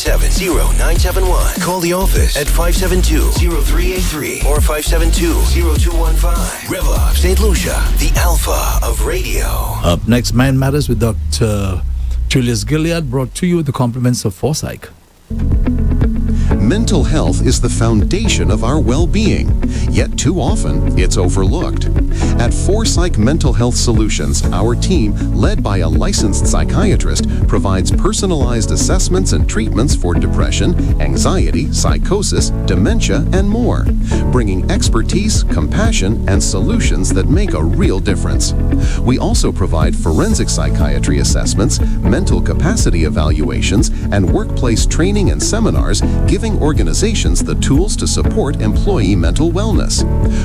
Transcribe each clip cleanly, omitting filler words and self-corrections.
572-971. Call the office at 572-0383 or 572-0215. Rev-Up St. Lucia, the alpha of radio. Up next, Mind Matters with Dr. Julius Gilead, brought to you with the compliments of Foresight. Mental health is the foundation of our well-being, yet too often it's overlooked. At Foresight Mental Health Solutions, our team, led by a licensed psychiatrist, provides personalized assessments and treatments for depression, anxiety, psychosis, dementia, and more, bringing expertise, compassion, and solutions that make a real difference. We also provide forensic psychiatry assessments, mental capacity evaluations, and workplace training and seminars, giving organizations the tools to support employee mental wellness.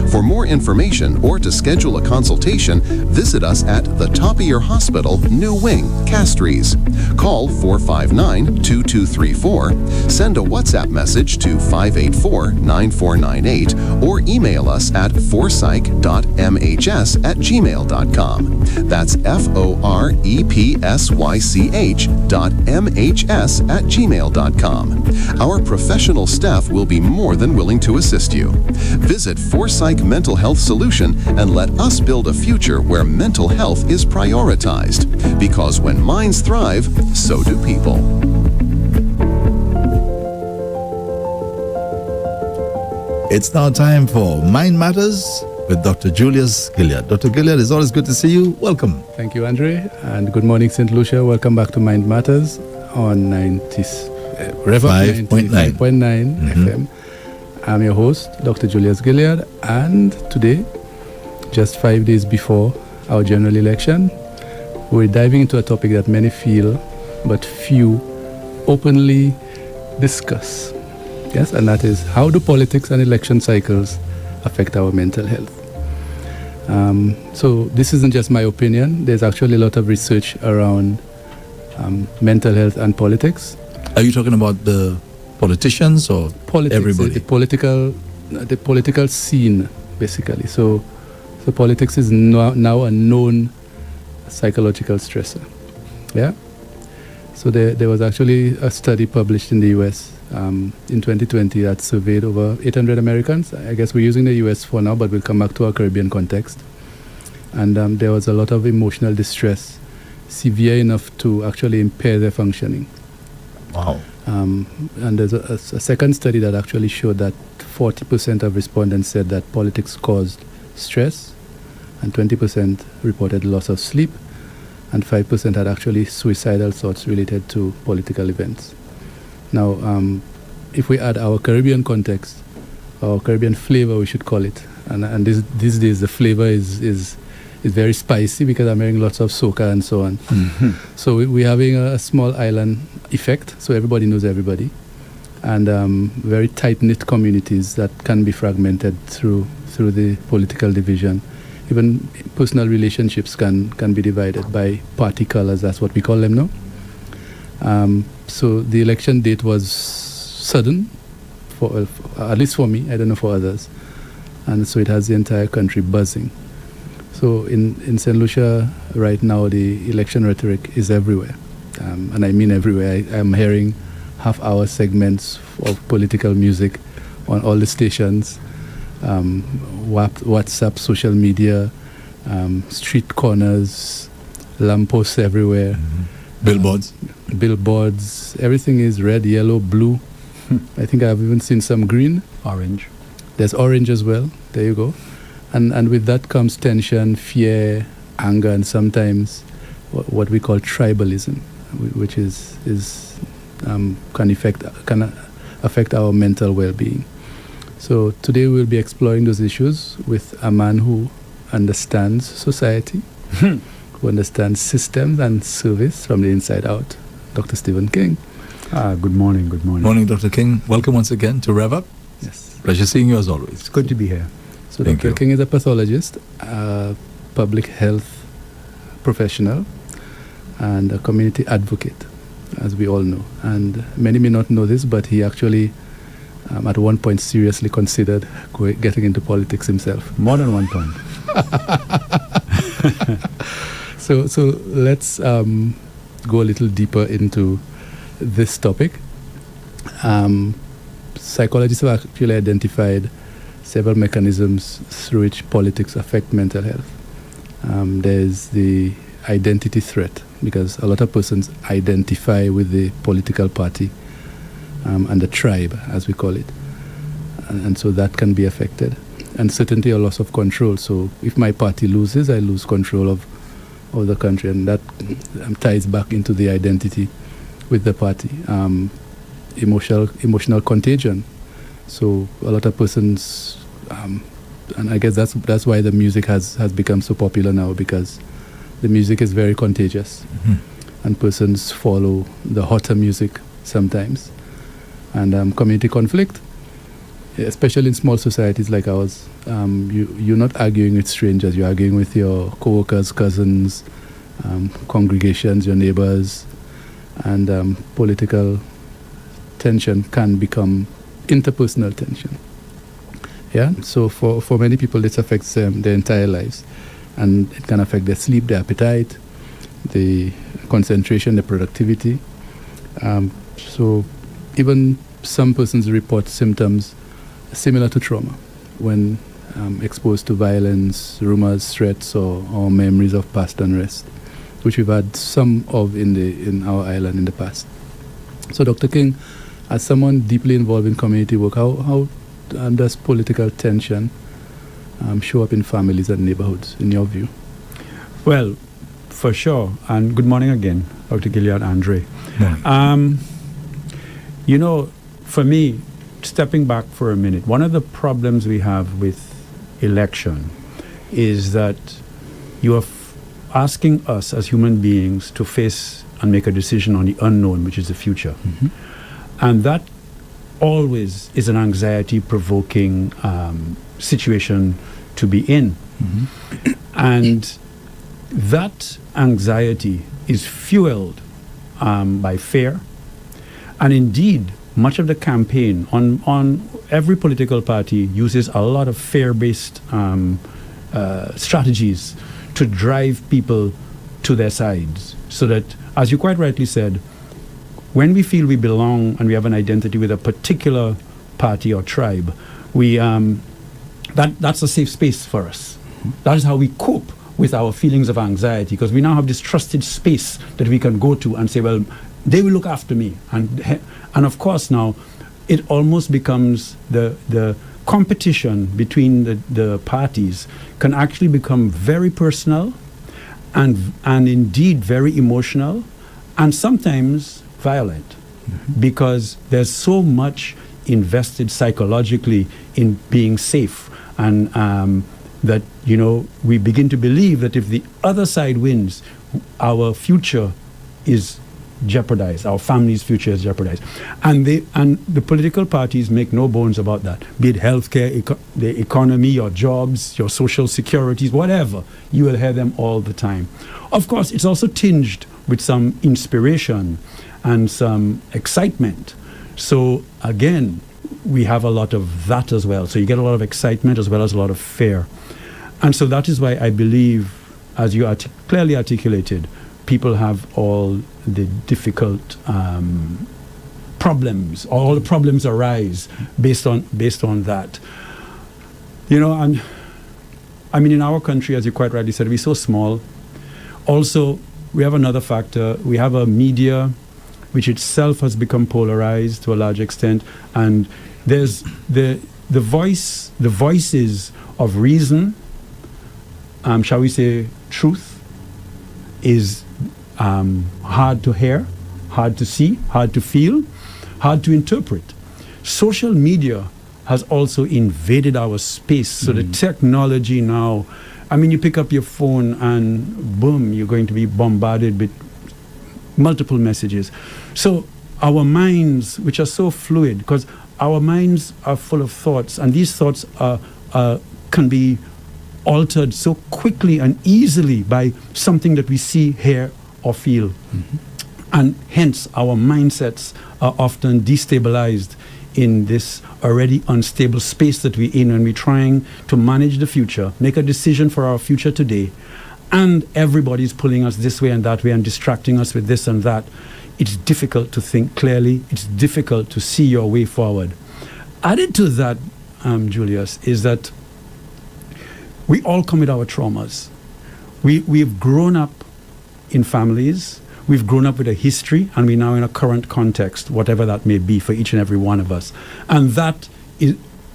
For more information or to schedule a consultation, visit us at the Top-of-Your Hospital, New Wing, Castries. Call 459-2234, send a WhatsApp message to 584-9498, or email us at forepsych.mhs@gmail.com. That's forepsych.mhs@gmail.com. Our professional staff will be more than willing to assist you. Visit Foresight Mental Health Solution and let us build a future where mental health is prioritized. Because when minds thrive, so do people. It's now time for Mind Matters with Dr. Julius Gilead. Dr. Gilead, it's always good to see you. Welcome. Thank you, Andre, and good morning, St. Lucia. Welcome back to Mind Matters on Rev-Up 5.9 FM. I'm your host, Dr. Julius Gilead, and today, just 5 days before our general election, we're diving into a topic that many feel, but few openly discuss. Yes, and that is, how do politics and election cycles affect our mental health? So this isn't just my opinion. There's actually a lot of research around mental health and politics. Are you talking about the politicians or everybody? The political scene, basically. So politics is now a known psychological stressor. Yeah. So there was actually a study published in the U.S. In 2020 that surveyed over 800 Americans. I guess we're using the U.S. for now, but we'll come back to our Caribbean context. And there was a lot of emotional distress, severe enough to actually impair their functioning. Wow. And there's a second study that actually showed that 40% of respondents said that politics caused stress, and 20% reported loss of sleep, and 5% had actually suicidal thoughts related to political events. Now, if we add our Caribbean context, or Caribbean flavor, we should call it, and these days the flavor is very spicy because I'm hearing lots of soca and so on. Mm-hmm. So we're having a small island effect, so everybody knows everybody, and very tight-knit communities that can be fragmented through the political division. Even personal relationships can be divided by party colors. That's what we call them now. So the election date was sudden, for at least for me. I don't know for others. And so it has the entire country buzzing. So in St. Lucia right now, the election rhetoric is everywhere. And I mean everywhere. I'm hearing half-hour segments of political music on all the stations, WhatsApp, social media, street corners, lampposts everywhere. Mm-hmm. Billboards, everything is red, yellow, blue. I think I've even seen some green. Orange. There's orange as well. There you go. And with that comes tension, fear, anger, and sometimes what we call tribalism, which can affect our mental well-being. So today we'll be exploring those issues with a man who understands society, who understands systems and service from the inside out, Dr. Stephen King. Good morning. Good morning. Morning, Dr. King. Welcome once again to Rev-Up. Yes. Pleasure seeing you as always. It's good to be here. So Dr. King is a pathologist, a public health professional, and a community advocate, as we all know. And many may not know this, but he actually, at one point, seriously considered getting into politics himself. More than one point. So let's go a little deeper into this topic. Psychologists have actually identified several mechanisms through which politics affect mental health. There's the identity threat, because a lot of persons identify with the political party and the tribe, as we call it. And so that can be affected. And certainty or loss of control. So if my party loses, I lose control of the country. And that ties back into the identity with the party. Emotional contagion. So a lot of persons, and I guess that's why the music has become so popular now, because the music is very contagious. And persons follow the hotter music sometimes. And community conflict, especially in small societies like ours, you're not arguing with strangers, you're arguing with your co-workers, cousins, congregations, your neighbors, and political tension can become interpersonal tension. Yeah, so for many people this affects their entire lives, and it can affect their sleep, their appetite, the concentration, the productivity. So even some persons report symptoms similar to trauma when exposed to violence, rumors, threats, or memories of past unrest, which we've had some of in our island in the past. So Dr. King, as someone deeply involved in community work, how does political tension show up in families and neighborhoods, in your view? Well, for sure. And good morning again, Dr. Gilead, Andre. For me, stepping back for a minute, one of the problems we have with election is that you are asking us as human beings to face and make a decision on the unknown, which is the future. And that always is an anxiety-provoking situation to be in. And that anxiety is fueled by fear. And indeed, much of the campaign on every political party uses a lot of fear-based strategies to drive people to their sides, so that, as you quite rightly said, when we feel we belong and we have an identity with a particular party or tribe, that's a safe space for us. That is how we cope with our feelings of anxiety, because we now have this trusted space that we can go to and say, well, they will look after me. And of course now, it almost becomes the competition between the parties can actually become very personal and indeed very emotional, and sometimes violent, because there's so much invested psychologically in being safe, and that we begin to believe that if the other side wins, our future is jeopardized, our family's future is jeopardized. And the political parties make no bones about that, be it healthcare, the economy, your jobs, your social securities, whatever. You will hear them all the time. Of course, it's also tinged with some inspiration and some excitement. So again, we have a lot of that as well. So you get a lot of excitement as well as a lot of fear. And so that is why I believe, as you clearly articulated, people have all the difficult problems. All the problems arise based on that. And I mean, in our country, as you quite rightly said, we're so small. Also, we have another factor. We have a media which itself has become polarized to a large extent, and there's the voices of reason, shall we say, truth, is hard to hear, hard to see, hard to feel, hard to interpret. Social media has also invaded our space. So the technology now, I mean, you pick up your phone and boom, you're going to be bombarded with multiple messages. So our minds, which are so fluid, because our minds are full of thoughts, and these thoughts can be altered so quickly and easily by something that we see, hear, or feel. And hence, our mindsets are often destabilized in this already unstable space that we're in, and we're trying to manage the future, make a decision for our future today, and everybody's pulling us this way and that way and distracting us with this and that. it's difficult to think clearly. It's difficult to see your way forward. Added to that, Julius, is that we all come with our traumas. We've grown up in families. We've grown up with a history, and we're now in a current context, whatever that may be for each and every one of us. And that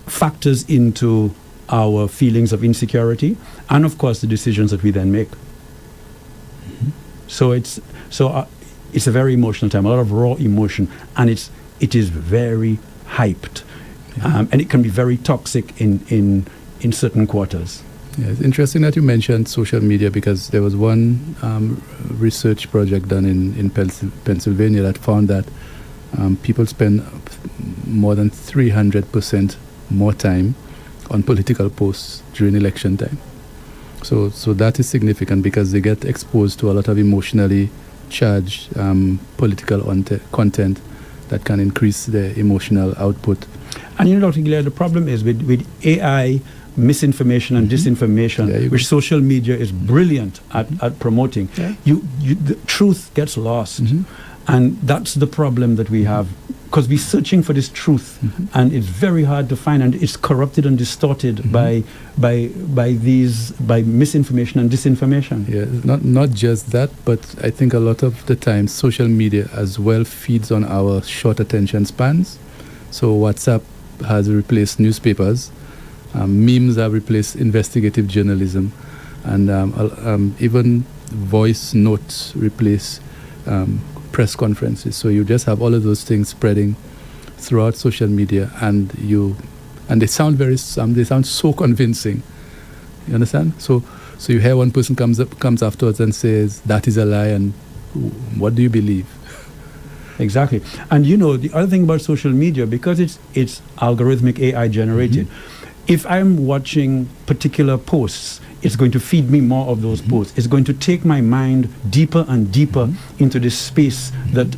factors into our feelings of insecurity, and of course the decisions that we then make. Mm-hmm. So it's a very emotional time, a lot of raw emotion, and it is very hyped, and it can be very toxic in certain quarters. Yeah, it's interesting that you mentioned social media, because there was one research project done in Pennsylvania that found that people spend more than 300% more time on political posts during election time. So that is significant, because they get exposed to a lot of emotionally charged political content that can increase their emotional output. And you know, Dr. Gilead, the problem is with AI, misinformation and disinformation, which social media is brilliant at promoting. Yeah. The truth gets lost, and that's the problem that we have, because we're searching for this truth, and it's very hard to find, and it's corrupted and distorted by misinformation and disinformation. Yeah, not just that, but I think a lot of the time social media as well feeds on our short attention spans. So WhatsApp has replaced newspapers. Memes have replaced investigative journalism, and even voice notes replace press conferences. So you just have all of those things spreading throughout social media, and they sound they sound so convincing. You understand? So you hear one person comes afterwards and says that is a lie, and what do you believe? Exactly. And you know, the other thing about social media, because it's algorithmic AI generated, if I'm watching particular posts, it's going to feed me more of those posts. It's going to take my mind deeper and deeper into this space that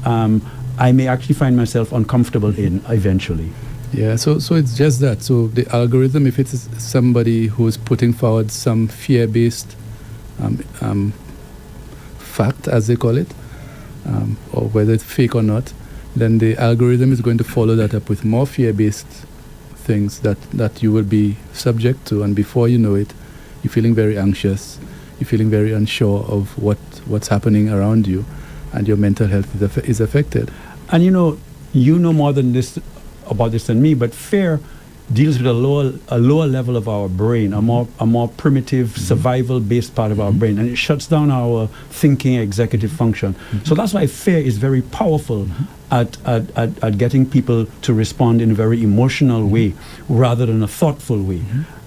I may actually find myself uncomfortable in eventually. Yeah, so it's just that. So the algorithm, if it's somebody who's putting forward some fear-based fact, as they call it, or whether it's fake or not, then the algorithm is going to follow that up with more fear-based things that you will be subject to, and before you know it, you're feeling very anxious, you're feeling very unsure of what's happening around you, and your mental health is affected. And you know more about this than me, but fear deals with a lower level of our brain, a more primitive survival-based part of our brain, and it shuts down our thinking executive function. So that's why fear is very powerful at getting people to respond in a very emotional way rather than a thoughtful way.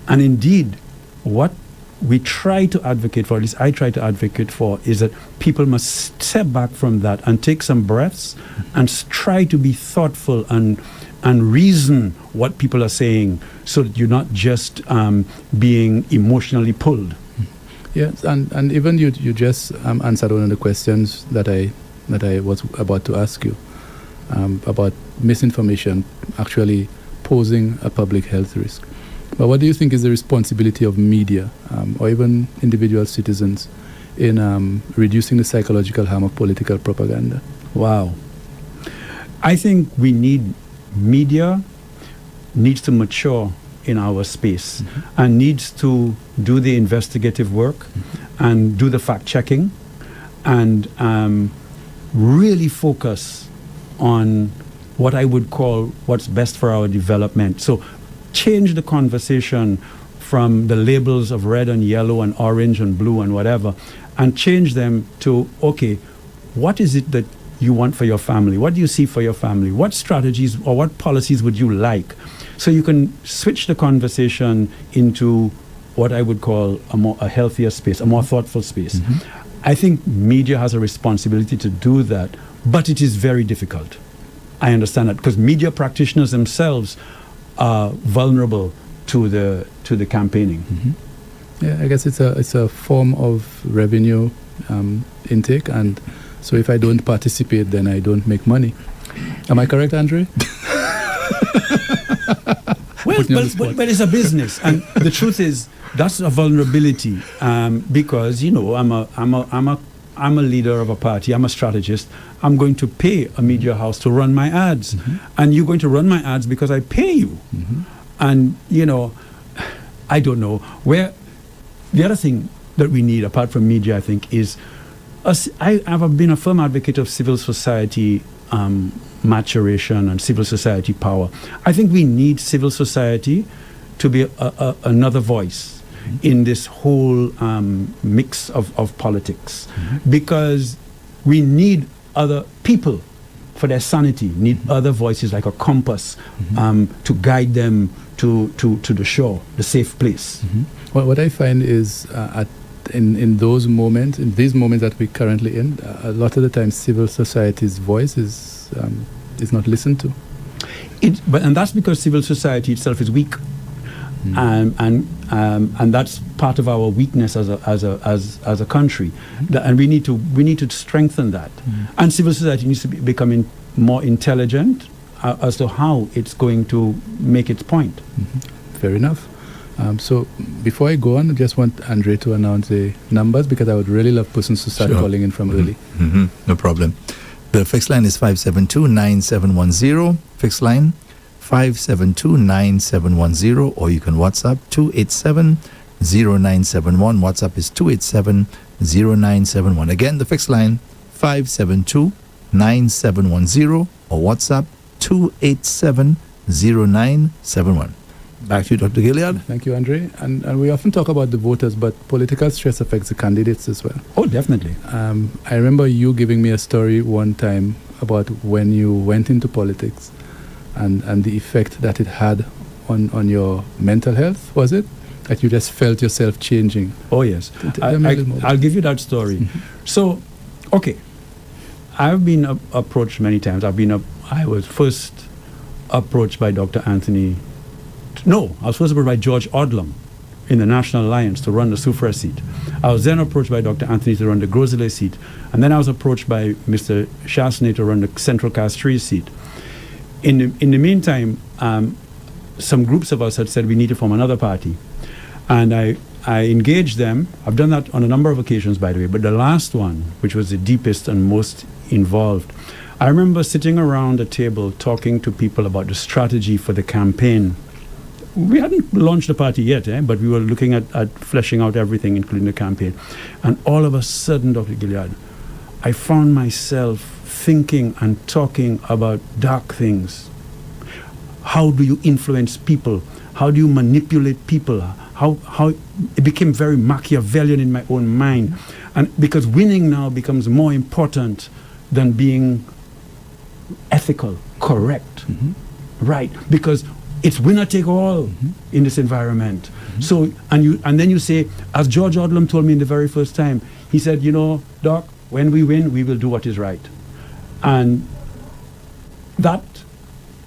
And indeed, what we try to advocate for, at least I try to advocate for, is that people must step back from that and take some breaths and try to be thoughtful and reason what people are saying, so that you're not just being emotionally pulled. Yes, and even you just answered one of the questions that I was about to ask you about misinformation actually posing a public health risk. But what do you think is the responsibility of media or even individual citizens in reducing the psychological harm of political propaganda? Wow. I think media needs to mature in our space and needs to do the investigative work and do the fact-checking and really focus on what I would call what's best for our development. So change the conversation from the labels of red and yellow and orange and blue and whatever, and change them to, okay, what is it that you want for your family? What do you see for your family? What strategies or what policies would you like? So you can switch the conversation into what I would call a healthier space, a more thoughtful space. I think media has a responsibility to do that, but it is very difficult. I understand that, because media practitioners themselves are vulnerable to the campaigning. Yeah, I guess it's a form of revenue intake, and so if I don't participate, then I don't make money. Am I correct, Andre? Well, but it's a business, and the truth is that's a vulnerability, because I'm a I'm a leader of a party, I'm a strategist, I'm going to pay a media house to run my ads. And you're going to run my ads because I pay you. And, I don't know. The other thing that we need, apart from media, I think, is, I have been a firm advocate of civil society maturation and civil society power. I think we need civil society to be another voice in this whole mix of politics, because we need other people for their sanity, need other voices like a compass to guide them to the shore, the safe place. Well, what I find is in those moments, in these moments that we're currently in, a lot of the time civil society's voice is not listened to. And that's because civil society itself is weak. And that's part of our weakness as a country, and we need to strengthen that. And civil society needs to be becoming more intelligent as to how it's going to make its point. Fair enough. So before I go on, I just want Andre to announce the numbers, because I would really love persons to start calling in from early. No problem. The fixed line is 572-9710. Fixed line 572-9710, or you can WhatsApp 287-0971. WhatsApp is 287-0971. Again, the fixed line 572-9710, or WhatsApp 287-0971. Back to you, Dr. Gilliard. Thank you, Andre. And we often talk about the voters, but political stress affects the candidates as well. Oh, definitely. I remember you giving me a story one time about when you went into politics and the effect that it had on your mental health, was it? That you just felt yourself changing. Oh, yes. I'll give you that story. So, okay. I've been approached many times. I was first approached by Dr. Anthony. No, I was first approached by George Odlum in the National Alliance to run the Soufriere seat. I was then approached by Dr. Anthony to run the Grosley seat. And then I was approached by Mr. Chasney to run the Central Castries seat. In the meantime, some groups of us had said we need to form another party. And I engaged them. I've done that on a number of occasions, by the way. But the last one, which was the deepest and most involved, I remember sitting around a table talking to people about the strategy for the campaign. We hadn't launched the party yet, but we were looking at fleshing out everything, including the campaign. And all of a sudden, Dr. Gilliard, I found myself thinking and talking about dark things. How do you influence people? How do you manipulate people? How it became very Machiavellian in my own mind. And because winning now becomes more important than being ethical, correct, right? Because it's winner take all in this environment. So, and then you say, as George Odlum told me in the very first time, he said, Doc, when we win, we will do what is right. And that,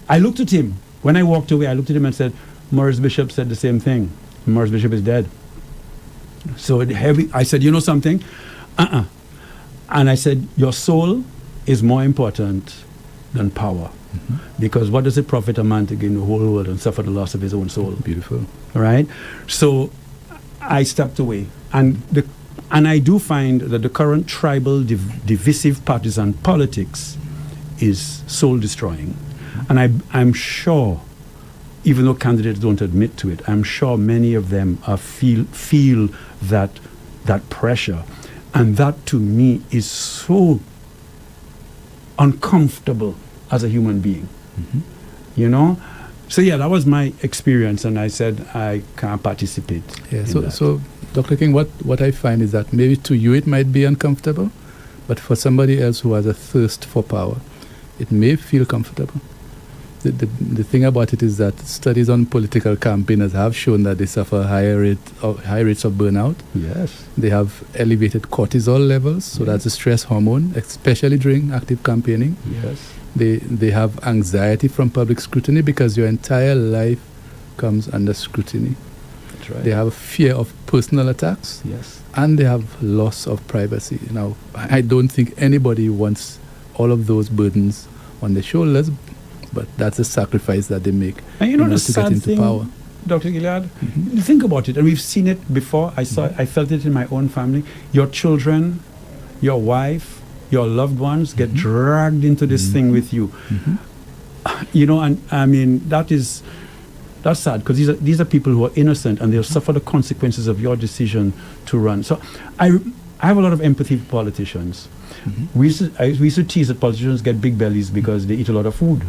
I looked at him. When I walked away, I looked at him and said, Maurice Bishop said the same thing. Maurice Bishop is dead. So I said, you know something? And I said, your soul is more important than power. Because what does it profit a man to gain the whole world and suffer the loss of his own soul? Beautiful. All right? So I stepped away. And I do find that the current tribal, divisive partisan politics is soul-destroying. And I'm sure, even though candidates don't admit to it, I'm sure many of them feel that pressure. And that, to me, is so uncomfortable as a human being. So yeah, that was my experience, and I said I can't participate. Yeah. So Dr. King, what I find is that maybe to you it might be uncomfortable, but for somebody else who has a thirst for power, it may feel comfortable. The thing about it is that studies on political campaigners have shown that they suffer high rates of burnout. Yes. They have elevated cortisol levels, so that's a stress hormone, especially during active campaigning. Yes. They have anxiety from public scrutiny because your entire life comes under scrutiny. That's right. They have a fear of personal attacks. Yes. And they have loss of privacy. Now, I don't think anybody wants all of those burdens on their shoulders, but that's a sacrifice that they make and in order to get into power. Dr. Gilliard, think about it, and we've seen it before. I felt it in my own family. Your children your wife, your loved ones get dragged into this thing with you. You know, and I mean, that's sad, because these are people who are innocent and they'll suffer the consequences of your decision to run. So I have a lot of empathy for politicians. We used to tease that politicians get big bellies because they eat a lot of food.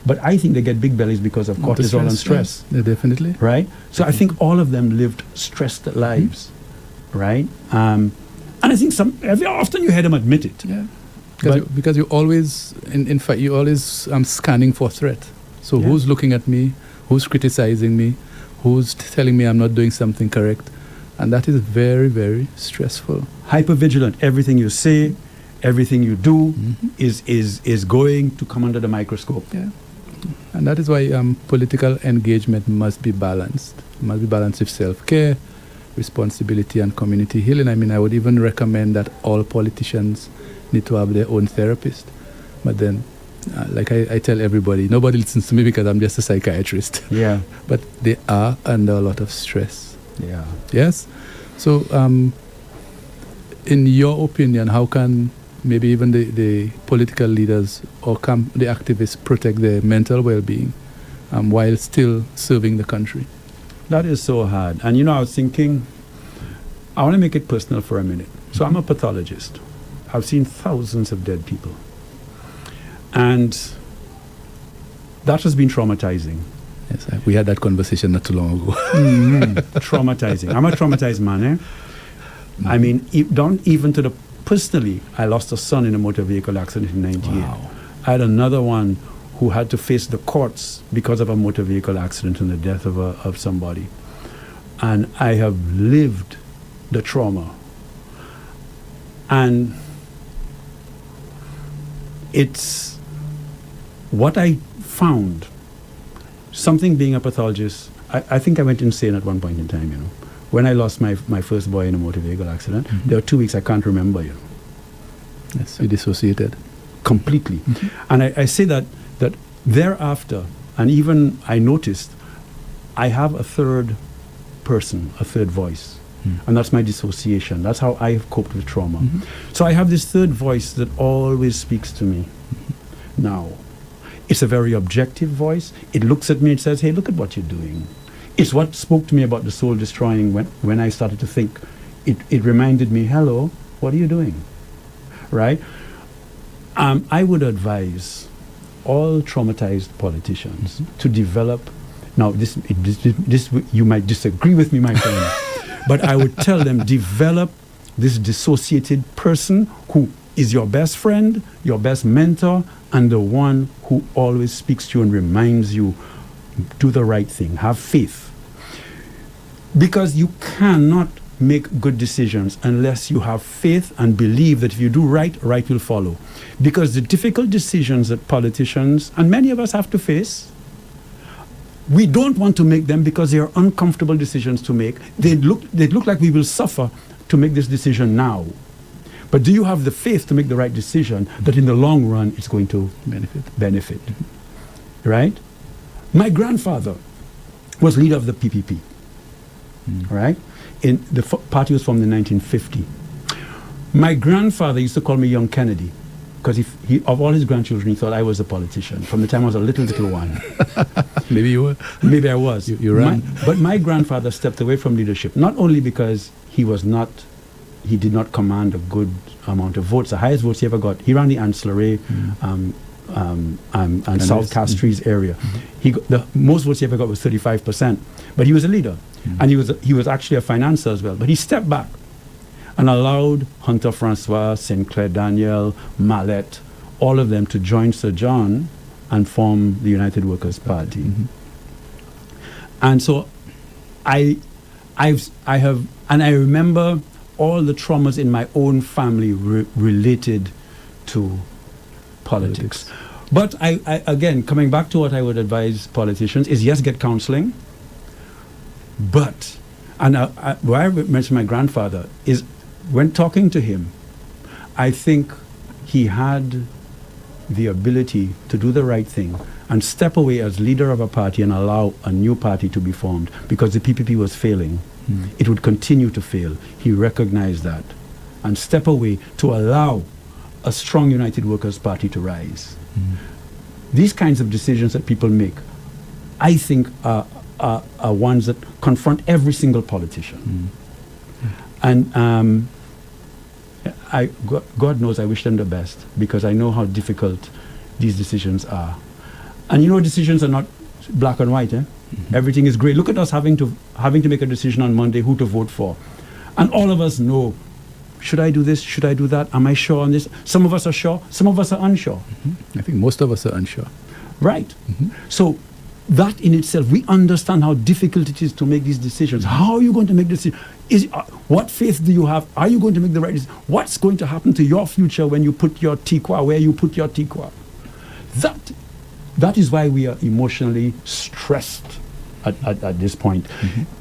But I think they get big bellies because of cortisol and stress. Yeah, definitely. Right? So I think all of them lived stressed lives. Right? And I think every often you hear them admit it. Yeah. Because you always, in fact, you always scanning for threat. So who's looking at me? Who's criticizing me? Who's telling me I'm not doing something correct? And that is very, very stressful. Hypervigilant. Everything you say, everything you do is going to come under the microscope. Yeah. And that is why political engagement must be balanced. It must be balanced with self-care, responsibility, and community healing. I mean, I would even recommend that all politicians need to have their own therapist. But then, like I tell everybody, nobody listens to me because I'm just a psychiatrist. Yeah. But they are under a lot of stress. Yeah. Yes? So, in your opinion, how can maybe even the political leaders or the activists protect their mental well-being while still serving the country? That is so hard. And you know, I was thinking, I want to make it personal for a minute. So I'm a pathologist. I've seen thousands of dead people. And that has been traumatizing. Yes, we had that conversation not too long ago. Traumatizing. I'm a traumatized man, eh? I mean, down even to the personally, I lost a son in a motor vehicle accident in 98. Wow. I had another one who had to face the courts because of a motor vehicle accident and the death of somebody. And I have lived the trauma. And it's what I found, something being a pathologist, I think I went insane at one point in time, you know. When I lost my first boy in a motor vehicle accident, there were 2 weeks I can't remember, you know. Yes, you dissociated. Completely. And I say that thereafter, and even I noticed, I have a third person, a third voice. And that's my dissociation. That's how I have coped with trauma. So I have this third voice that always speaks to me. Now, it's a very objective voice. It looks at me and says, hey, look at what you're doing. It's what spoke to me about the soul destroying when I started to think. It reminded me, hello, what are you doing? Right? I would advise all traumatized politicians to develop, now this you might disagree with me, my friend, but I would tell them, develop this dissociated person who is your best friend, your best mentor, and the one who always speaks to you and reminds you, do the right thing, have faith. Because you cannot make good decisions unless you have faith and believe that if you do right, right will follow. Because the difficult decisions that politicians, and many of us have to face, we don't want to make them because they are uncomfortable decisions to make. They look like we will suffer to make this decision now. But do you have the faith to make the right decision that in the long run it's going to benefit? Right? My grandfather was leader of the PPP. Right? In the party was formed in 1950. My grandfather used to call me Young Kennedy because he of all his grandchildren, he thought I was a politician from the time I was a little one. Maybe you were. Maybe I was. You ran. But my grandfather stepped away from leadership, not only because he did not command a good amount of votes. The highest votes he ever got, he ran the ancillary and South Castries area. The most votes he ever got was 35%. But he was a leader. And he was actually a financier as well. But he stepped back and allowed Hunter Francois, Sinclair Daniel, Mallet, all of them to join Sir John and form the United Workers' Party. And so I remember all the traumas in my own family related to politics. But I again, coming back to what I would advise politicians is, yes, get counseling. But, and why I mentioned my grandfather is when talking to him, I think he had the ability to do the right thing and step away as leader of a party and allow a new party to be formed because the PPP was failing. It would continue to fail. He recognized that. and step away to allow a strong United Workers' Party to rise. These kinds of decisions that people make, I think, are ones that confront every single politician. And God knows I wish them the best, because I know how difficult these decisions are. And decisions are not black and white. Everything is gray. Look at us having to make a decision on Monday who to vote for. And all of us know, should I do this? Should I do that? Am I sure on this? Some of us are sure. Some of us are unsure. I think most of us are unsure. Right. So that in itself, we understand how difficult it is to make these decisions. How are you going to make decisions? What faith do you have? Are you going to make the right decision? What's going to happen to your future when you put your tikwa where you put your tikwa? That is why we are emotionally stressed at this point.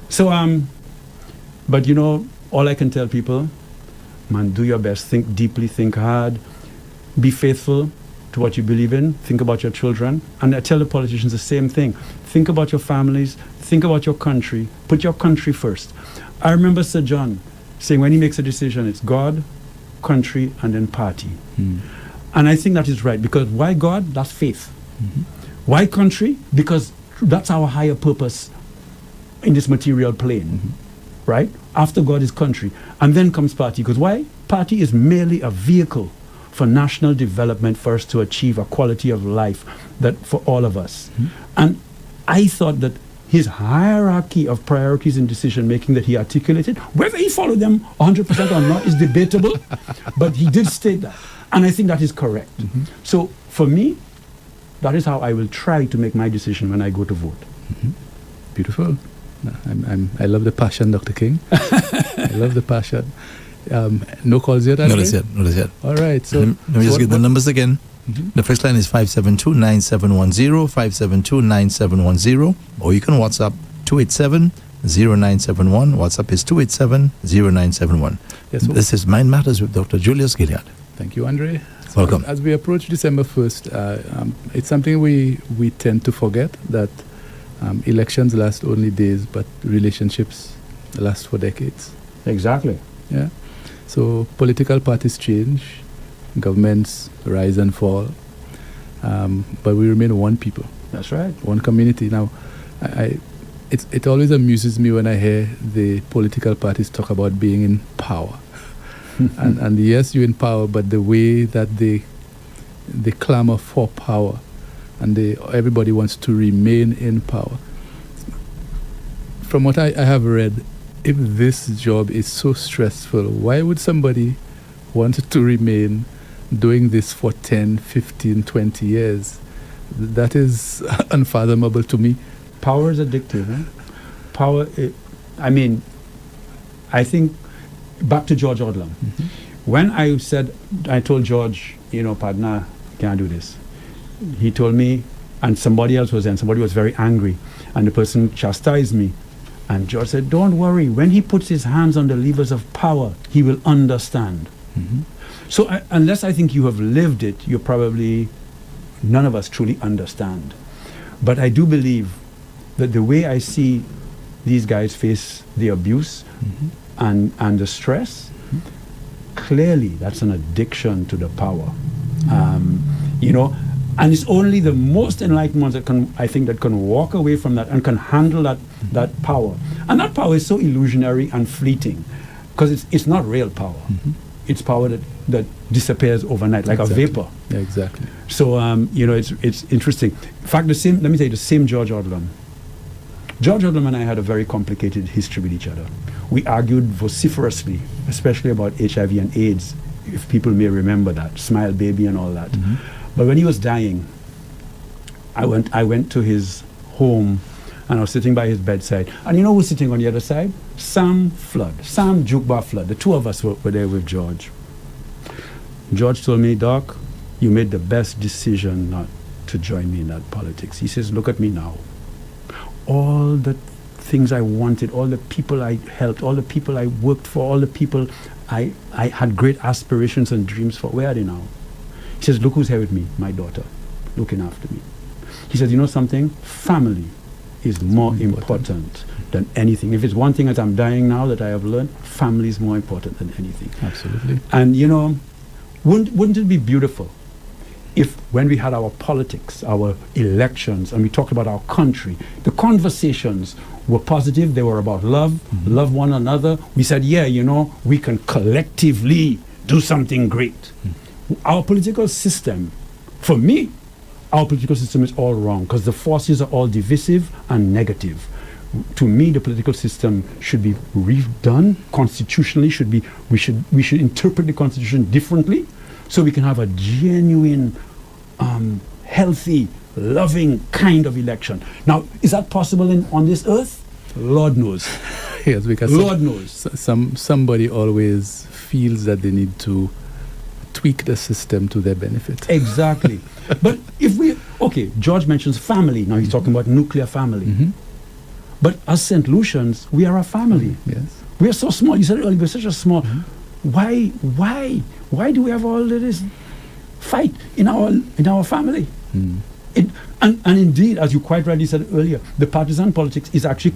So, but all I can tell people, man, do your best. Think deeply, think hard, be faithful to what you believe in, think about your children. And I tell the politicians the same thing. Think about your families, think about your country, put your country first. I remember Sir John saying when he makes a decision, it's God, country, and then party. And I think that is right, because why God? That's faith. Why country? Because that's our higher purpose in this material plane, right? After God is country. And then comes party, because why? Party is merely a vehicle for national development for us to achieve a quality of life that for all of us. And I thought that his hierarchy of priorities in decision making that he articulated, whether he followed them 100% or not is debatable, but he did state that. And I think that is correct. So for me, that is how I will try to make my decision when I go to vote. Beautiful. I love the passion, Dr. King. I love the passion. No calls yet, Andre? Not as yet. All right. So let me just give the numbers again. The first line is 572-9710, 572-9710, or you can WhatsApp 287-0971. WhatsApp is 287-0971. Yes, so this is Mind Matters with Dr. Julius Gilead. Thank you, Andre. Welcome. As we approach December 1st, it's something we tend to forget, that elections last only days, but relationships last for decades. Exactly. Yeah. So political parties change, governments rise and fall, but we remain one people. That's right. One community. Now, it always amuses me when I hear the political parties talk about being in power. and yes, you're in power, but the way that they clamor for power, and everybody wants to remain in power. From what I have read, if this job is so stressful, why would somebody want to remain doing this for 10, 15, 20 years? That is unfathomable to me. Power is addictive. Power, I think, back to George Odlum. When I told George, partner, can't do this. He told me, and somebody else was there, and somebody was very angry, and the person chastised me. And George said, don't worry, when he puts his hands on the levers of power, he will understand. So unless I think you have lived it, none of us truly understand. But I do believe that the way I see these guys face the abuse and the stress, clearly that's an addiction to the power. And it's only the most enlightened ones that can walk away from that and can handle that power. And that power is so illusionary and fleeting, because it's not real power. It's power that disappears overnight, like a vapor. Yeah, exactly. So it's interesting. In fact, the same George Odlum. George Odlum and I had a very complicated history with each other. We argued vociferously, especially about HIV and AIDS, if people may remember that, Smile Baby and all that. But when he was dying, I went to his home, and I was sitting by his bedside. And you know who's sitting on the other side? Sam Jukba Flood. The two of us were there with George. George told me, Doc, you made the best decision not to join me in that politics. He says, look at me now. All the things I wanted, all the people I helped, all the people I worked for, all the people I had great aspirations and dreams for, where are they now? He says, look who's here with me, my daughter, looking after me. He says, you know something? Family is more important than anything. If it's one thing that I'm dying now that I have learned, family is more important than anything. Absolutely. And you know, wouldn't it be beautiful if when we had our politics, our elections, and we talked about our country, the conversations were positive, they were about love, love one another. We said, yeah, you know, we can collectively do something great. Our political system, for me, our political system is all wrong because the forces are all divisive and negative. To me, the political system should be redone constitutionally. We should interpret the Constitution differently, so we can have a genuine, healthy, loving kind of election. Now, is that possible on this earth? Lord knows. Yes, because Lord knows. Somebody always feels that they need to tweak the system to their benefit. Exactly. But George mentions family. Now he's talking about nuclear family. But as St. Lucians, we are a family. Yes. We are so small. You said earlier, we're such a small. Why do we have all of this fight in our family? And indeed, as you quite rightly said earlier, the partisan politics is actually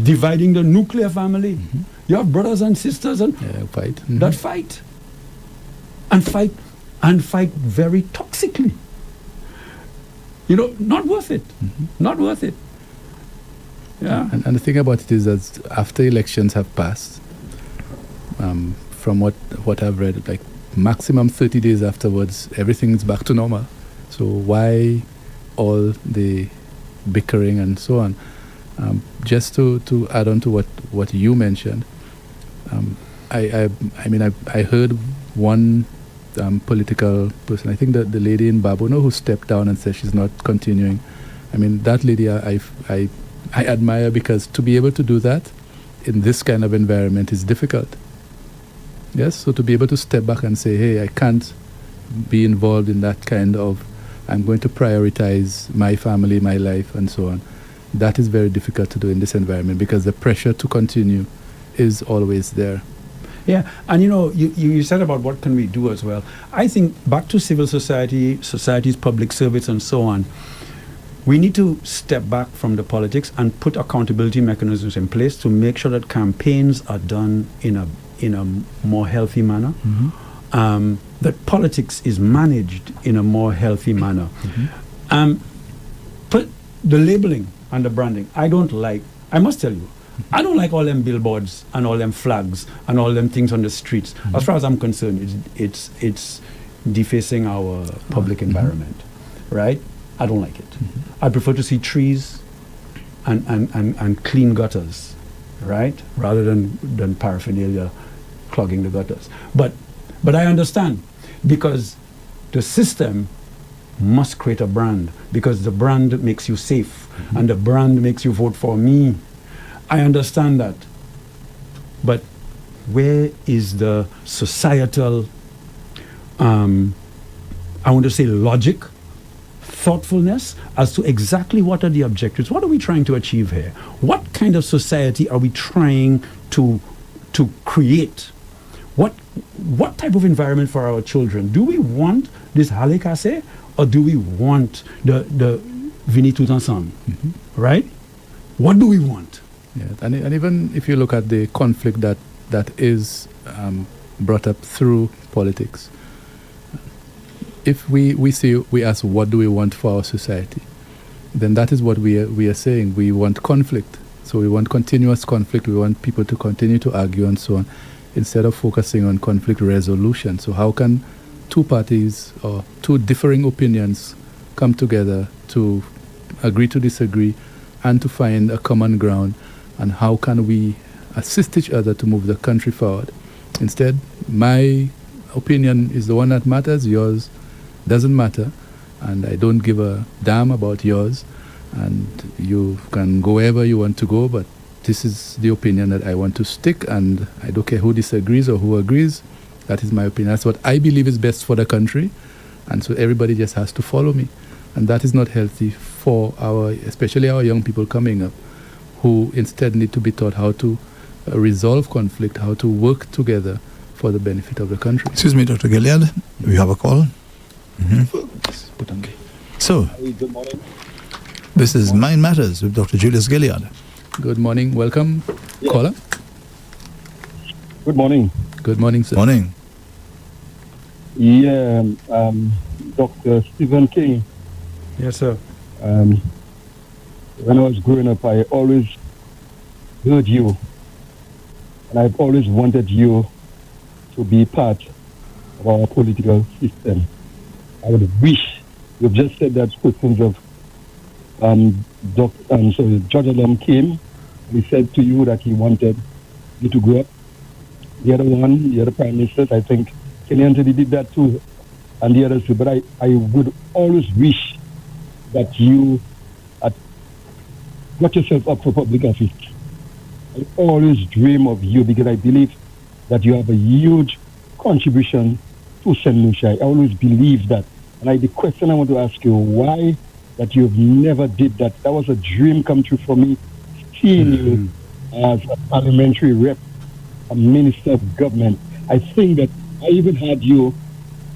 dividing the nuclear family. You have brothers and sisters and fight. that fight very toxically. You know, not worth it. Not worth it. Yeah. And the thing about it is that after elections have passed, from what I've read, like maximum 30 days afterwards, everything is back to normal. So why all the bickering and so on? Just to add on to what you mentioned, I heard one political person, I think that the lady in Babono who stepped down and said she's not continuing. I mean, that lady I admire, because to be able to do that in this kind of environment is difficult. Yes, so to be able to step back and say, hey, I can't be involved in that kind of, I'm going to prioritize my family, my life, and so on. That is very difficult to do in this environment because the pressure to continue is always there. Yeah, and you know, you said about what can we do as well. I think back to civil society, society's public service and so on, we need to step back from the politics and put accountability mechanisms in place to make sure that campaigns are done in a more healthy manner, that politics is managed in a more healthy manner. But the labeling and the branding, I must tell you, I don't like all them billboards and all them flags and all them things on the streets. As far as I'm concerned, it's defacing our public environment, right? I don't like it. I prefer to see trees and clean gutters, right? Rather than paraphernalia clogging the gutters. But I understand, because the system must create a brand, because the brand makes you safe and the brand makes you vote for me. I understand that. But where is the societal, I want to say logic, thoughtfulness as to exactly what are the objectives? What are we trying to achieve here? What kind of society are we trying to create? What type of environment for our children? Do we want this halekase, or do we want the Vini tout ensemble? Right? What do we want? Yeah, and even if you look at the conflict that is brought up through politics, if we ask what do we want for our society, then that is what we are saying. We want conflict. So we want continuous conflict. We want people to continue to argue and so on, instead of focusing on conflict resolution. So how can two parties or two differing opinions come together to agree to disagree and to find a common ground? And how can we assist each other to move the country forward? Instead, my opinion is the one that matters, yours doesn't matter, and I don't give a damn about yours, and you can go wherever you want to go, but this is the opinion that I want to stick, and I don't care who disagrees or who agrees. That is my opinion. That's what I believe is best for the country, and so everybody just has to follow me. And that is not healthy for especially our young people coming up, who instead need to be taught how to resolve conflict, how to work together for the benefit of the country. Excuse me, Dr. Gilead, we have a call. So, good morning. This is Mind Matters with Dr. Julius Gilead. Good morning. Welcome, caller. Good morning. Good morning, sir. Morning. Yeah, Dr. Stephen King. Yes, sir. When I was growing up, I always heard you, and I've always wanted you to be part of our political system. I would wish, you've just said that questions of Judge Adam came, and he said to you that he wanted you to grow up. The other prime ministers, I think Kenny Anthony did that too, and the others too. But I would always wish that you had got yourself up for public office. I always dream of you because I believe that you have a huge contribution to St. Lucia. I always believe that. And the question I want to ask you, why that you've never did that? That was a dream come true for me, seeing you as a parliamentary rep, a minister of government. I think that I even had you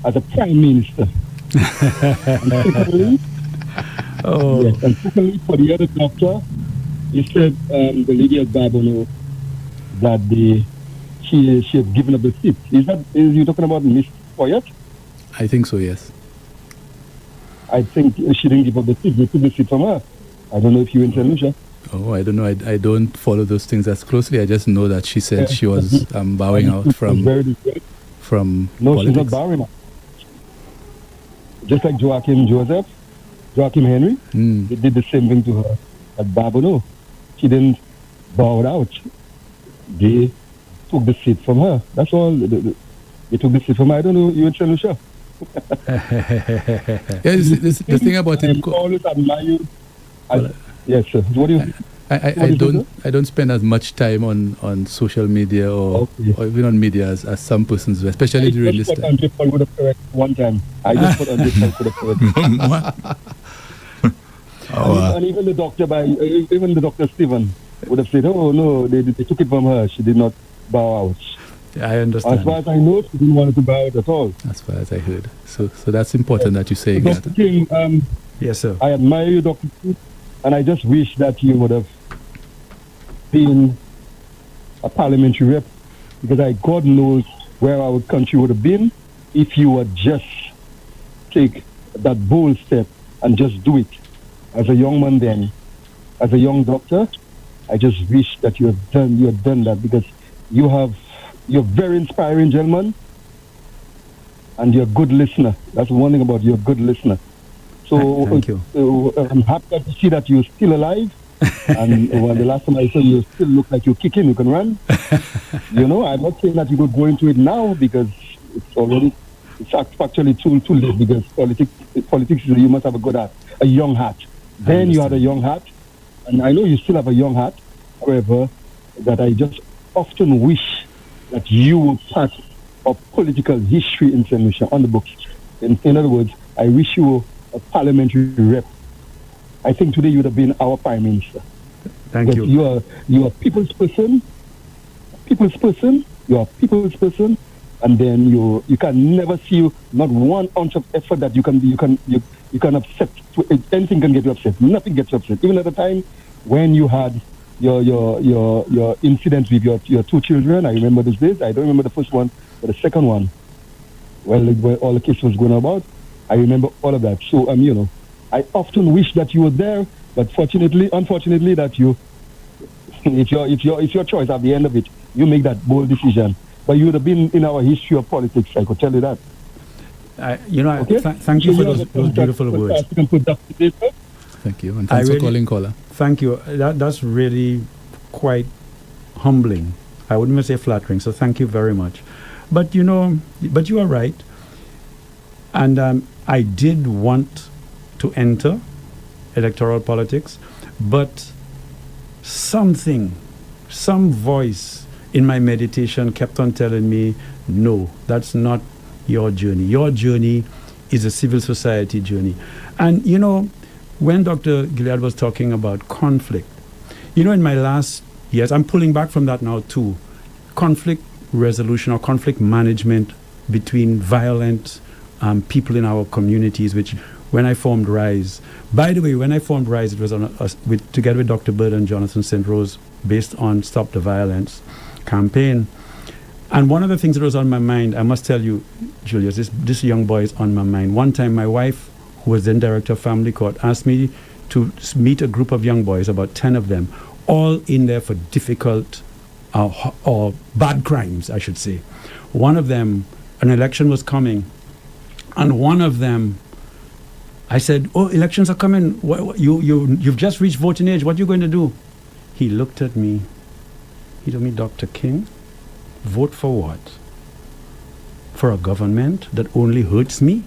as a prime minister. And secondly, and secondly, for the other doctor, he said the lady at Babono that she had given up the seat. Is you talking about Miss Foyet? I think so, yes. I think she didn't give up the seat. They took the seat from her. I don't know if you in St. Lucia. Oh, I don't know. I don't follow those things as closely. I just know that she said she was bowing out from No, politics. she's not bowing out. Just like Joachim Henry, they did the same thing to her at Babono. She didn't bow out. They took the seat from her. That's all. They took the seat from her. I don't know. You in St. Lucia? The thing about it. I always admire you. Yes, sir. What do you? I don't spend as much time on social media or even on media as some persons do, especially during this time. I would have correct one time. I just put on this time could have correct. And even the doctor Stephen would have said, "Oh no, they took it from her. She did not bow out." I understand. As far as I know, she didn't want to bow out at all. As far as I heard. So that's important that you say that. Dr. King, yes, sir. I admire you, Dr. King, and I just wish that you would have been a parliamentary rep, because God knows where our country would have been if you would just take that bold step and just do it. As a young man then, as a young doctor, I just wish that you had done that, because you're very inspiring, gentleman, and you're a good listener. That's one thing about you, a good listener. So thank you. I'm happy to see that you're still alive. And when the last time I saw you still look like you're kicking, you can run. I'm not saying that you could go into it now, because it's actually too late, because politics you must have a good heart, a young heart. Then you had a young heart, and I know you still have a young heart. However, that I just often wish that you were part of political history in St. Lucia on the books. In other words, I wish you were a parliamentary rep. I think today you would have been our prime minister. Thank you. You are a people's person. You are a people's person, and then you can never see you, not one ounce of effort that you can upset. Anything can get you upset. Nothing gets you upset. Even at the time when you had your incident with your two children, I remember those days. I don't remember the first one, but the second one, where all the case was going about, I remember all of that. So I often wish that you were there, but unfortunately, that it's your choice at the end of it. You make that bold decision, but you would have been in our history of politics. I could tell you that. Thank you for those beautiful words. Thank you, and thanks for calling, caller. Thank you. That's really quite humbling. I wouldn't even say flattering. So thank you very much. But you are right. And I did want to enter electoral politics, but some voice in my meditation kept on telling me, no, that's not your journey. Your journey is a civil society journey. And when Dr. Gilead was talking about conflict, in my last years, I'm pulling back from that now too, conflict resolution or conflict management between violent people in our communities, which when I formed RISE. By the way, when I formed RISE, it was together with Dr. Bird and Jonathan St. Rose, based on Stop the Violence campaign. And one of the things that was on my mind, I must tell you, Julius, this young boy is on my mind. One time, my wife, who was then director of family court, asked me to meet a group of young boys, about 10 of them, all in there for difficult or bad crimes, I should say. One of them, an election was coming, and one of them, I said, "Oh, elections are coming. You've just reached voting age. What are you going to do?" He looked at me. He told me, "Dr. King, vote for what? For a government that only hurts me?"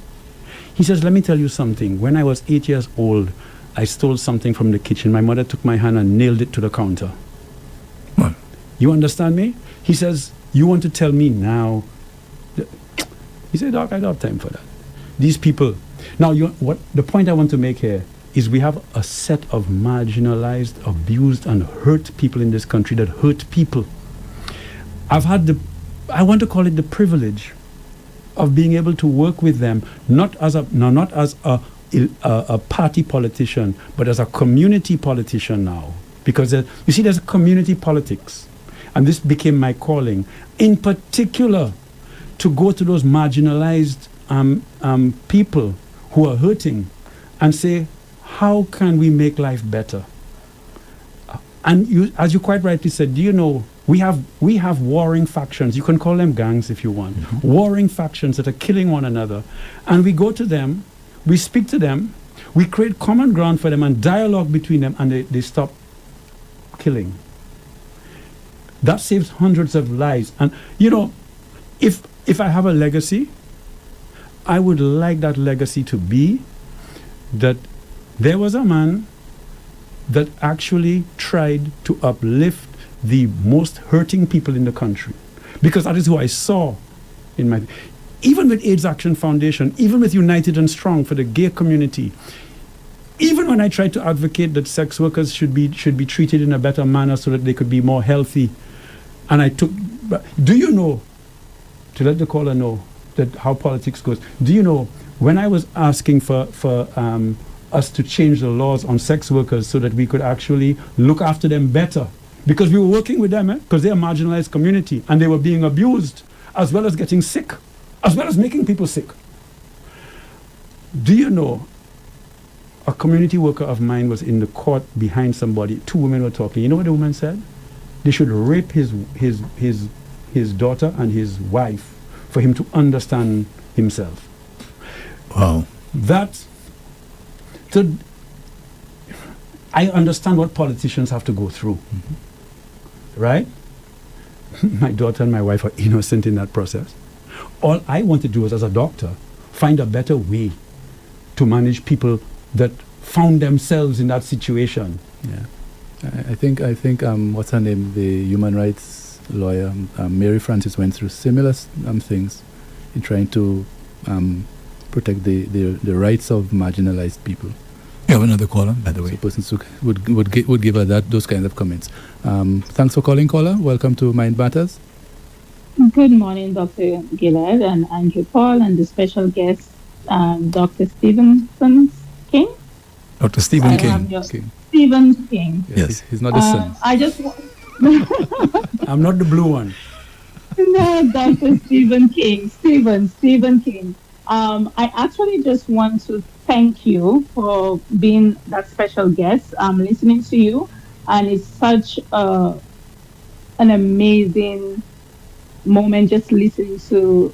He says, "Let me tell you something. When I was 8 years old, I stole something from the kitchen. My mother took my hand and nailed it to the counter." What? You understand me? He says, "You want to tell me now?" He said, "Doc, I don't have time for that." These people. Now, what the point I want to make here is we have a set of marginalized, abused, and hurt people in this country that hurt people. I've had I want to call it the privilege of being able to work with them, not as a party politician, but as a community politician now. Because you see, there's community politics. And this became my calling, in particular, to go to those marginalized people who are hurting and say, how can we make life better? And as you quite rightly said, do you know, we have warring factions. You can call them gangs if you want. Mm-hmm. Warring factions that are killing one another. And we go to them, we speak to them, we create common ground for them and dialogue between them, and they stop killing. That saves hundreds of lives. And, you know, if I have a legacy, I would like that legacy to be that there was a man that actually tried to uplift the most hurting people in the country. Because that is who I saw in my... Even with AIDS Action Foundation, even with United and Strong for the gay community, even when I tried to advocate that sex workers should be treated in a better manner so that they could be more healthy, and I took... Do you know, to let the caller know that how politics goes, do you know, when I was asking for us to change the laws on sex workers so that we could actually look after them better, because we were working with them, because they're a marginalized community, and they were being abused, as well as getting sick, as well as making people sick. Do you know, a community worker of mine was in the court behind somebody, two women were talking. You know what the woman said? They should rape his daughter and his wife for him to understand himself. Wow. I understand what politicians have to go through. Mm-hmm. Right? My daughter and my wife are innocent in that process. All I want to do is, as a doctor, find a better way to manage people that found themselves in that situation. Yeah. I think what's her name, the human rights lawyer, Mary Francis, went through similar things in trying to protect the rights of marginalized people. You have another caller, by the way. So persons would give her those kinds of comments. Thanks for calling, caller. Welcome to Mind Matters. Good morning, Dr. Gillard and Andrew Paul, and the special guest, Dr. Stephen King. Dr. Stephen King. Stephen King. Yes. He's not the son. I just I'm not the blue one. No, Dr. Stephen King. Stephen King. I actually just want to thank you for being that special guest. I'm listening to you, and it's such an amazing moment just listening to,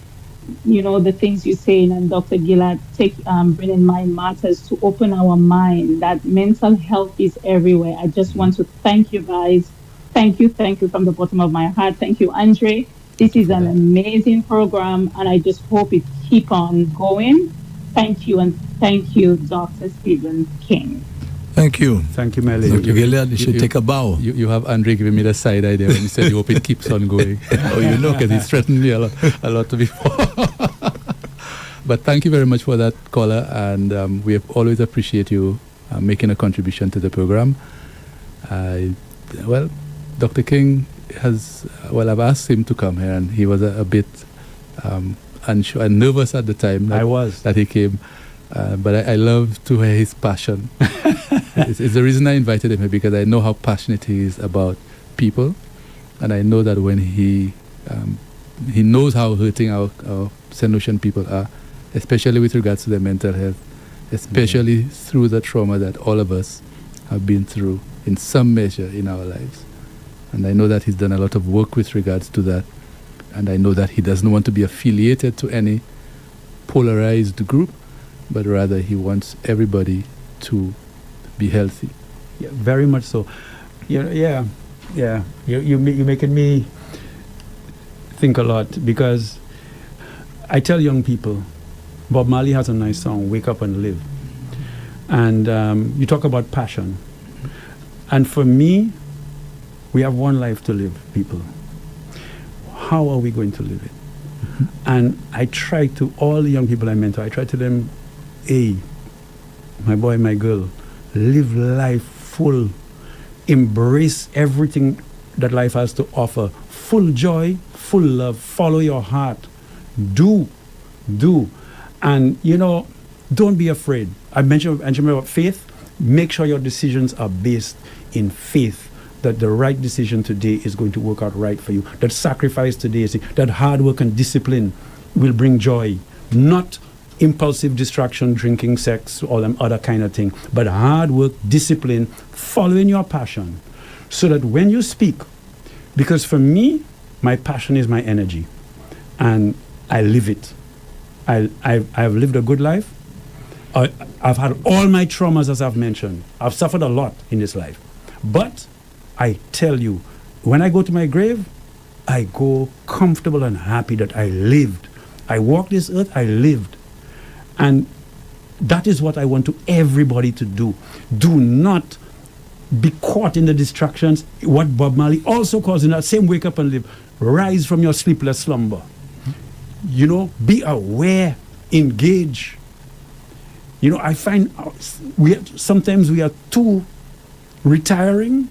the things you're saying, and Dr. Gillard bringing Mind Matters to open our mind that mental health is everywhere. I just want to thank you guys. Thank you from the bottom of my heart. Thank you, Andre. This is an amazing program, and I just hope it keep on going. Thank you, and thank you, Dr. Stephen King. Thank you. Thank you, Melly. Dr. Gillard, you should take a bow. You have Andre giving me the side idea when he said you hope it keeps on going. Oh, you know, because he's threatened me a lot before. But thank you very much for that, caller, and we always appreciate you making a contribution to the program. Dr. King I've asked him to come here, and he was a bit unsure and nervous at the time that he came. But I love to hear his passion. It's the reason I invited him here, because I know how passionate he is about people, and I know that when he knows how hurting our St. Lucian people are, especially with regards to their mental health, especially through the trauma that all of us have been through in some measure in our lives. And I know that he's done a lot of work with regards to that, and I know that he doesn't want to be affiliated to any polarized group, but rather he wants everybody to be healthy. Yeah, very much so. Yeah. You're making me think a lot, because I tell young people, Bob Marley has a nice song, Wake Up and Live. And you talk about passion. And for me, we have one life to live, people. How are we going to live it? And I try to, all the young people I mentor, I try to them, hey, my boy, my girl, live life full. Embrace everything that life has to offer. Full joy, full love, follow your heart. Do. And, don't be afraid. I mentioned about faith. Make sure your decisions are based in faith, that the right decision today is going to work out right for you. That sacrifice today, that hard work and discipline will bring joy. Not impulsive distraction, drinking, sex, all them other kind of thing, but hard work, discipline, following your passion, so that when you speak, because for me, my passion is my energy, and I live it. I've lived a good life. I've had all my traumas, as I've mentioned. I've suffered a lot in this life. But I tell you, when I go to my grave, I go comfortable and happy that I lived. I walked this earth, I lived. And that is what I want to everybody to do. Do not be caught in the distractions. What Bob Marley also calls in that same Wake Up and Live, rise from your sleepless slumber. Be aware, engage. I find sometimes we are too retiring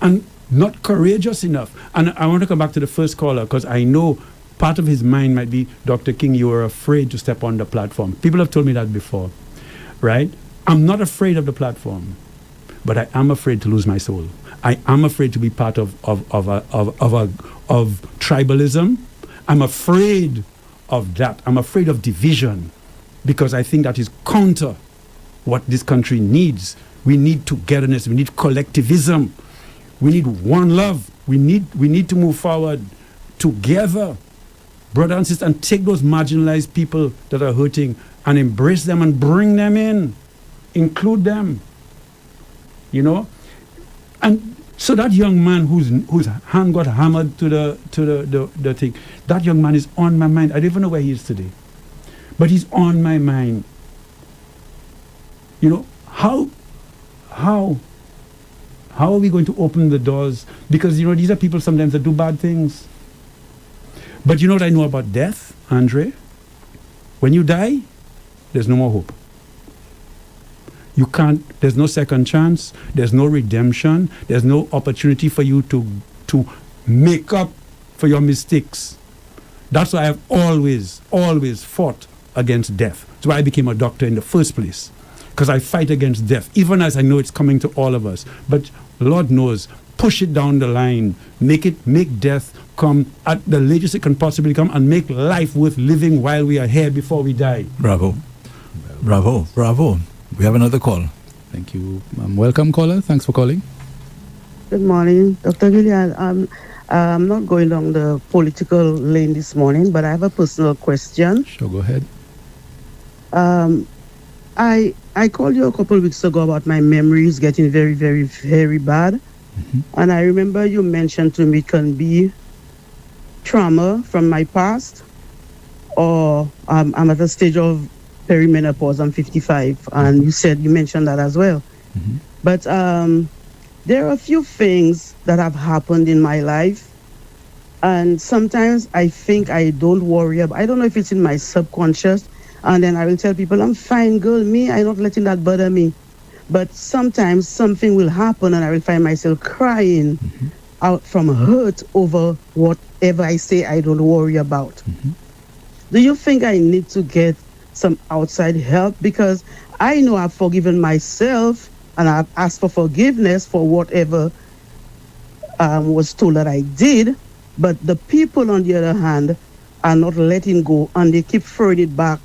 and not courageous enough. And I want to come back to the first caller, because I know part of his mind might be, Dr. King, you were afraid to step on the platform. People have told me that before, right? I'm not afraid of the platform, but I am afraid to lose my soul. I am afraid to be part of tribalism. I'm afraid of that. I'm afraid of division, because I think that is counter what this country needs. We need togetherness. We need collectivism. We need one love. We need to move forward together, brother and sister, and take those marginalized people that are hurting and embrace them and bring them in, include them. And so that young man whose hand got hammered to the thing, that young man is on my mind. I don't even know where he is today, but he's on my mind. How are we going to open the doors? Because these are people sometimes that do bad things. But you know what I know about death, Andre? When you die, there's no more hope. There's no second chance, there's no redemption, there's no opportunity for you to make up for your mistakes. That's why I've always fought against death. That's why I became a doctor in the first place, because I fight against death, even as I know it's coming to all of us. But Lord knows, push it down the line, make death come at the latest it can possibly come, and make life worth living while we are here before we die. Bravo. We have another call. Thank you. Welcome, caller. Thanks for calling. Good morning, Dr. Gilead. I'm not going down the political lane this morning, but I have a personal question. Sure, go ahead. I called you a couple of weeks ago about my memories getting very, very, very bad. Mm-hmm. And I remember you mentioned to me it can be trauma from my past, or I'm at a stage of perimenopause. I'm 55, and you mentioned that as well. Mm-hmm. But there are a few things that have happened in my life, and sometimes I think I don't worry about. I don't know if it's in my subconscious, and then I will tell people, I'm fine, girl, I'm not letting that bother me. But sometimes something will happen, and I will find myself crying out from hurt over whatever I say I don't worry about. Mm-hmm. Do you think I need to get some outside help, because I know I've forgiven myself and I've asked for forgiveness for whatever was told that I did. But the people, on the other hand, are not letting go, and they keep throwing it back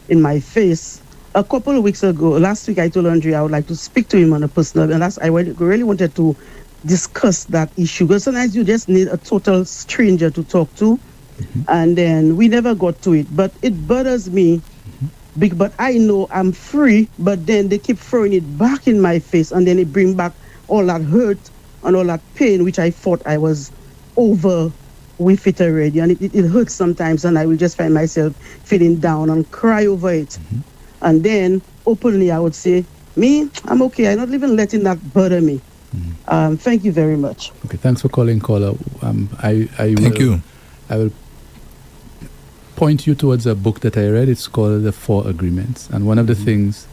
in my face. A couple of weeks ago, last week, I told Andre I would like to speak to him on a personal, and I really wanted to discuss that issue, because sometimes you just need a total stranger to talk to, and then we never got to it. But it bothers me, but I know I'm free, but then they keep throwing it back in my face, and then it brings back all that hurt and all that pain, which I thought I was over with it already, and it hurts sometimes, and I will just find myself feeling down and cry over it. And then openly I would say, me, I'm okay. I'm not even letting that bother me. Thank you very much. Okay, thanks for calling, caller. Thank you. I will point you towards a book that I read. It's called The Four Agreements. And one of the things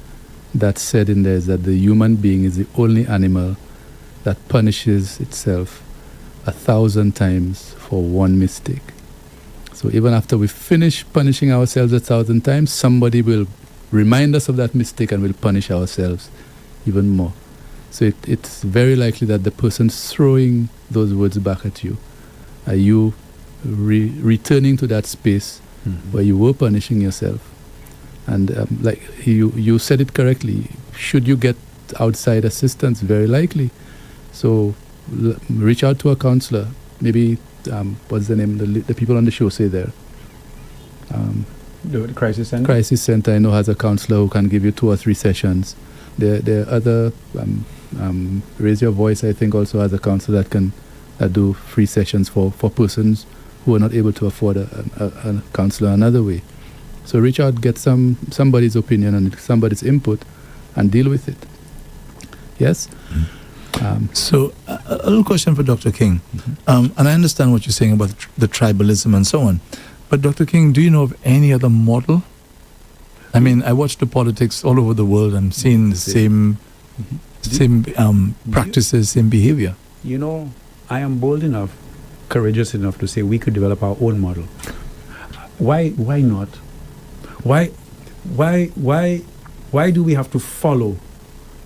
that's said in there is that the human being is the only animal that punishes itself 1,000 times for one mistake. So even after we finish punishing ourselves 1,000 times, somebody will remind us of that mistake and will punish ourselves even more. So it's very likely that the person throwing those words back at you are you returning to that space where you were punishing yourself. And like you said it correctly, should you get outside assistance? Very likely. So reach out to a counselor. Maybe, what's the name? The people on the show say there. The crisis center? Crisis center, I know, has a counselor who can give you 2 or 3 sessions. There are other, Raise Your Voice, I think, also has a counselor that do free sessions for persons who are not able to afford a counselor another way. So reach out, get somebody's opinion and somebody's input, and deal with it. Yes? So a little question for Dr. King. And I understand what you're saying about the tribalism and so on. But Dr. King, do you know of any other model? I mean, I watch the politics all over the world and seeing the same practices, same behavior. You know, I am bold enough, courageous enough to say we could develop our own model. Why not? Why do we have to follow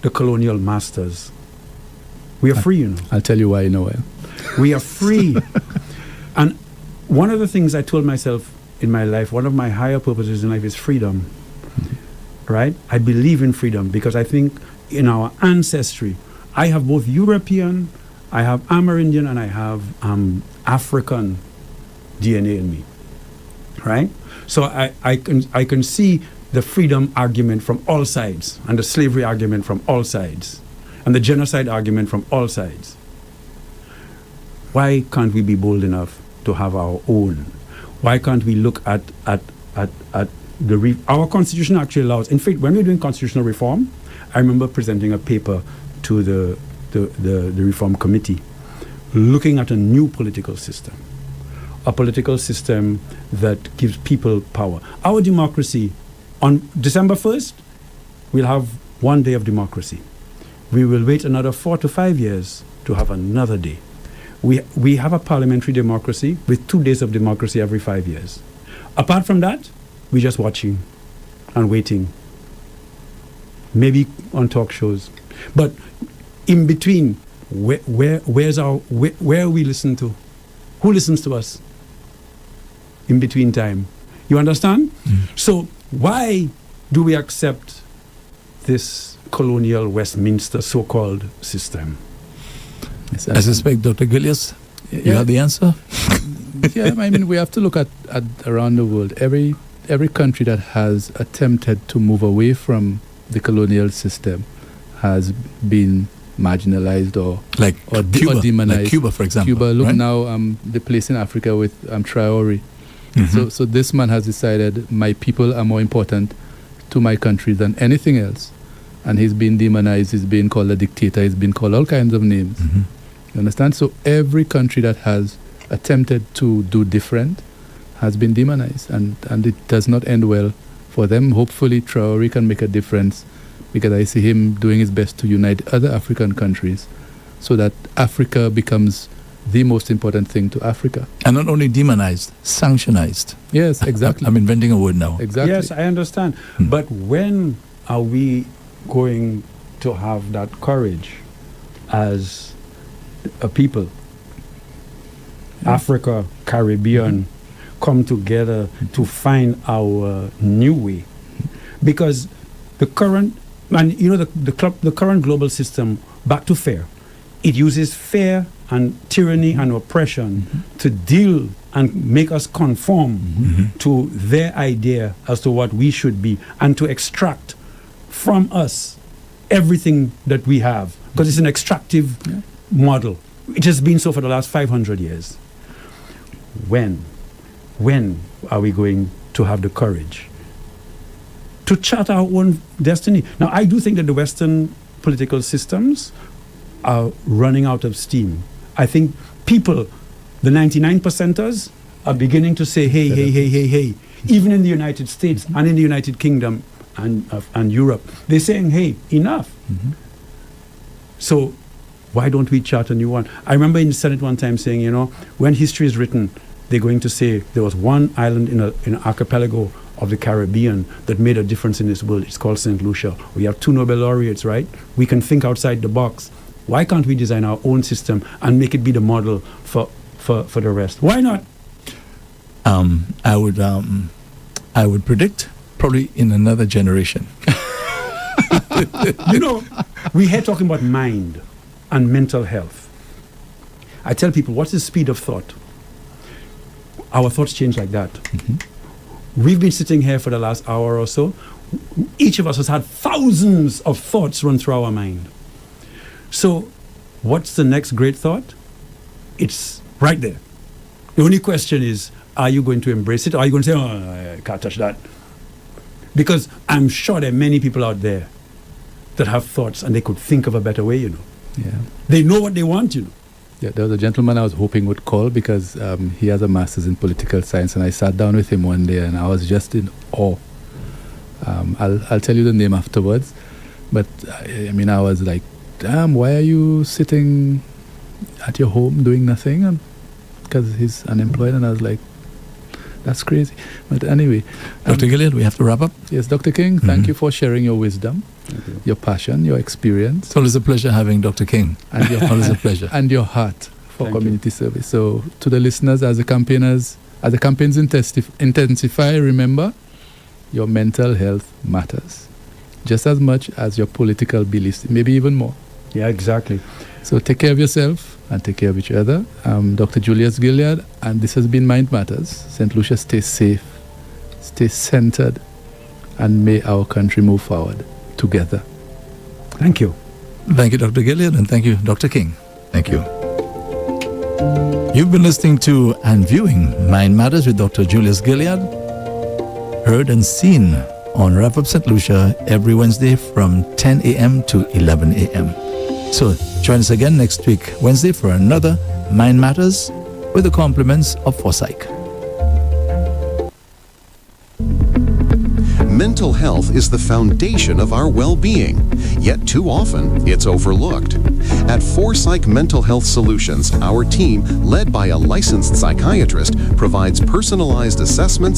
the colonial masters? We are free, you know. I'll tell you why in a while. We are free. And one of the things I told myself in my life, one of my higher purposes in life is freedom. Right? I believe in freedom because I think in our ancestry, I have both European, I have Amerindian, and I have African DNA in me. Right? So I can see the freedom argument from all sides and the slavery argument from all sides and the genocide argument from all sides. Why can't we be bold enough to have our own? Why can't we look at our constitution actually allows? In fact, when we're doing constitutional reform, I remember presenting a paper to the reform committee, looking at a new political system, a political system that gives people power. Our democracy, on December 1st, we'll have 1 day of democracy. We will wait another 4 to 5 years to have another day. We have a parliamentary democracy with 2 days of democracy every 5 years. Apart from that, we're just watching and waiting. Maybe on talk shows. But in between, where are we listening to? Who listens to us? In between time. You understand? So why do we accept this colonial Westminster so-called system? Yes, I suspect, Dr. Gillias, you have the answer? Yeah, I mean, we have to look at around the world. Every country that has attempted to move away from the colonial system has been marginalized or demonized. Like Cuba, for example. Cuba, look right? now, the place in Africa with Traore. So this man has decided my people are more important to my country than anything else. And he's been demonized, he's been called a dictator, he's been called all kinds of names. You understand? So every country that has attempted to do different has been demonized, and it does not end well for them. Hopefully Traore can make a difference, because I see him doing his best to unite other African countries so that Africa becomes the most important thing to Africa. And not only demonized, sanctionized. Yes, exactly. I'm inventing a word now. Exactly. Yes, I understand. But when are we going to have that courage as a people? Africa, Caribbean, come together to find our new way. Because the current, and you know, the current global system, back to fear, it uses fear and tyranny and oppression to deal and make us conform to their idea as to what we should be, and to extract from us everything that we have, because it's an extractive model. It has been so for the last 500 years. When are we going to have the courage to chart our own destiny? Now, I do think that the Western political systems are running out of steam. I think people, the 99%ers, are beginning to say, hey, hey, hey, hey, hey. Even in the United States and in the United Kingdom and Europe, they're saying, hey, enough. So why don't we chart a new one? I remember in the Senate one time saying, you know, when history is written, they're going to say there was one island in an archipelago of the Caribbean that made a difference in this world. It's called St. Lucia. We have 2 Nobel laureates, right? We can think outside the box. Why can't we design our own system and make it be the model for the rest? Why not? I would predict probably in another generation. You know, we're here talking about mind and mental health. I tell people, what's the speed of thought? Our thoughts change like that. We've been sitting here for the last hour or so. Each of us has had thousands of thoughts run through our mind. So what's the next great thought? It's right there. The only question is, are you going to embrace it, or are you going to say, oh, I can't touch that? Because I'm sure there are many people out there that have thoughts and they could think of a better way, you know. Yeah. They know what they want, you know. Yeah, there was a gentleman I was hoping would call because he has a master's in political science, and I sat down with him one day and I was just in awe. I'll tell you the name afterwards, but I mean, I was like, damn, why are you sitting at your home doing nothing? And because he's unemployed, and I was like, that's crazy. But anyway, Dr. Gilead, we have to wrap up. Yes, Dr. King, thank you for sharing your wisdom, your passion, your experience. It's always a pleasure having Dr. King. And your always a pleasure. And your heart for community service. So to the listeners, as the campaigns intensify, remember, your mental health matters just as much as your political beliefs, maybe even more. Yeah, exactly. So take care of yourself and take care of each other. Dr. Julius Gilead, and this has been Mind Matters. St. Lucia, stay safe, stay centered, and may our country move forward together. Thank you. Thank you, Dr. Gilead, and thank you, Dr. King. Thank you. You've been listening to and viewing Mind Matters with Dr. Julius Gilead, heard and seen on Rev-Up St. Lucia every Wednesday from 10 a.m. to 11 a.m. So join us again next week, Wednesday, for another Mind Matters with the compliments of Foresight. Mental health is the foundation of our well-being, yet too often it's overlooked. At Foresight Mental Health Solutions, our team, led by a licensed psychiatrist, provides personalized assessments and